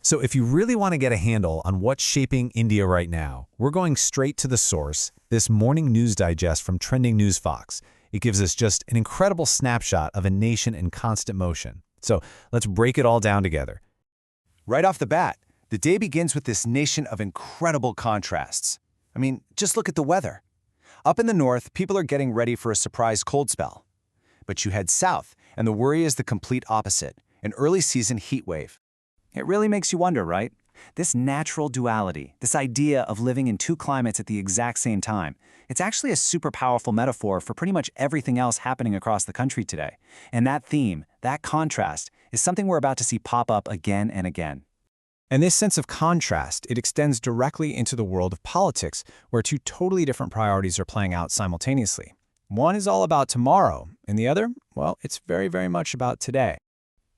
So if you really want to get a handle on what's shaping India right now, we're going straight to the source, this morning news digest from Trending News Fox. It gives us just an incredible snapshot of a nation in constant motion. So let's break it all down together. Right off the bat, the day begins with this nation of incredible contrasts. I mean, just look at the weather. Up in the north, people are getting ready for a surprise cold spell. But you head south, and the worry is the complete opposite, an early season heat wave. It really makes you wonder, right? This natural duality, this idea of living in two climates at the exact same time, it's actually a super powerful metaphor for pretty much everything else happening across the country today. And that theme, that contrast, is something we're about to see pop up again and again. And this sense of contrast, it extends directly into the world of politics, where two totally different priorities are playing out simultaneously. One is all about tomorrow, and the other, well, it's very, very much about today.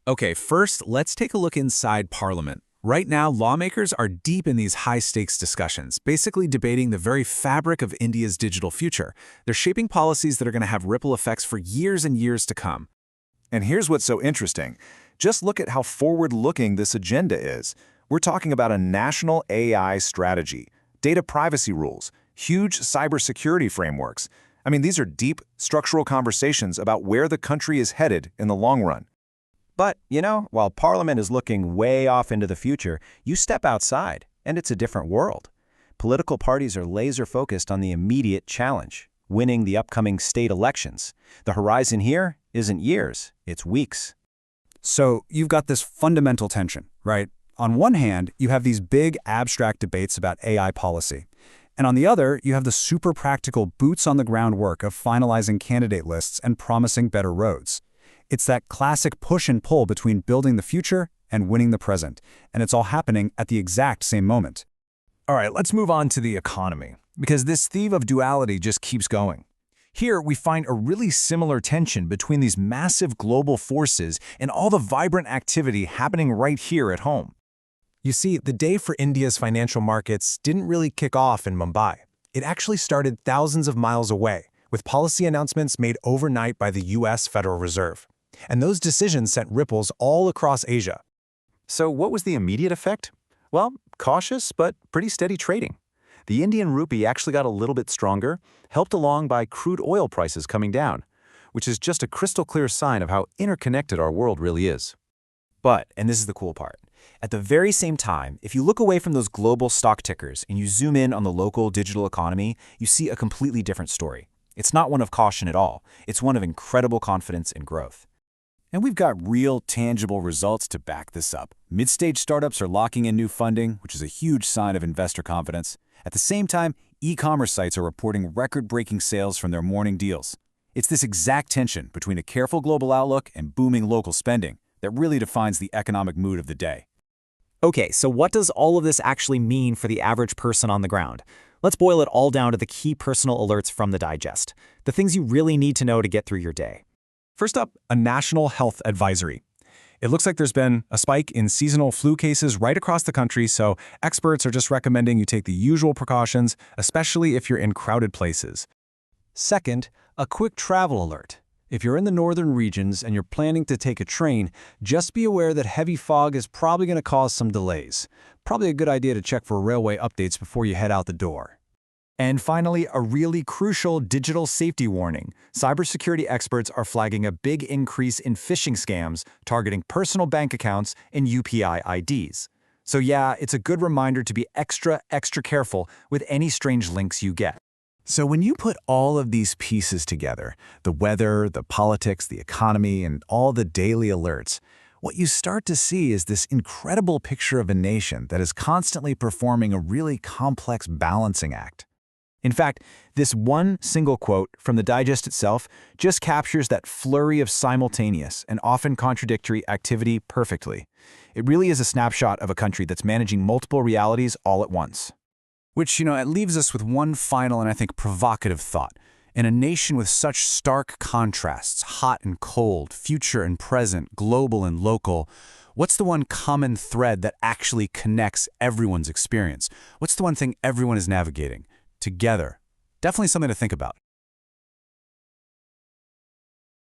Okay, first, let's take a look inside Parliament. Right now, lawmakers are deep in these high-stakes discussions, basically debating the very fabric of India's digital future. They're shaping policies that are going to have ripple effects for years and years to come. And here's what's so interesting. Just look at how forward-looking this agenda is. We're talking about a national AI strategy, data privacy rules, huge cybersecurity frameworks. I mean, these are deep, structural conversations about where the country is headed in the long run. But, while Parliament is looking way off into the future, you step outside, and it's a different world. Political parties are laser-focused on the immediate challenge, winning the upcoming state elections. The horizon here isn't years, it's weeks. So you've got this fundamental tension, right? On one hand, you have these big abstract debates about AI policy. And on the other, you have the super practical boots-on-the-ground work of finalizing candidate lists and promising better roads. It's that classic push and pull between building the future and winning the present, and it's all happening at the exact same moment. All right, let's move on to the economy, because this theme of duality just keeps going. Here, we find a really similar tension between these massive global forces and all the vibrant activity happening right here at home. You see, the day for India's financial markets didn't really kick off in Mumbai. It actually started thousands of miles away, with policy announcements made overnight by the U.S. Federal Reserve. And those decisions sent ripples all across Asia. So what was the immediate effect? Well, cautious but pretty steady trading. The Indian rupee actually got a little bit stronger, helped along by crude oil prices coming down, which is just a crystal clear sign of how interconnected our world really is. But, and this is the cool part, at the very same time, if you look away from those global stock tickers and you zoom in on the local digital economy, you see a completely different story. It's not one of caution at all. It's one of incredible confidence and growth. And we've got real, tangible results to back this up. Mid-stage startups are locking in new funding, which is a huge sign of investor confidence. At the same time, e-commerce sites are reporting record-breaking sales from their morning deals. It's this exact tension between a careful global outlook and booming local spending that really defines the economic mood of the day. Okay, so what does all of this actually mean for the average person on the ground? Let's boil it all down to the key personal alerts from the digest, the things you really need to know to get through your day. First up, a national health advisory. It looks like there's been a spike in seasonal flu cases right across the country, so experts are just recommending you take the usual precautions, especially if you're in crowded places. Second, a quick travel alert. If you're in the northern regions and you're planning to take a train, just be aware that heavy fog is probably going to cause some delays. Probably a good idea to check for railway updates before you head out the door. And finally, a really crucial digital safety warning. Cybersecurity experts are flagging a big increase in phishing scams targeting personal bank accounts and UPI IDs. So yeah, it's a good reminder to be extra careful with any strange links you get. So when you put all of these pieces together, the weather, the politics, the economy, and all the daily alerts, what you start to see is this incredible picture of a nation that is constantly performing a really complex balancing act. In fact, this one single quote from the digest itself just captures that flurry of simultaneous and often contradictory activity perfectly. It really is a snapshot of a country that's managing multiple realities all at once. Which, it leaves us with one final and I think provocative thought. In a nation with such stark contrasts, hot and cold, future and present, global and local, what's the one common thread that actually connects everyone's experience? What's the one thing everyone is navigating? Together. Definitely something to think about.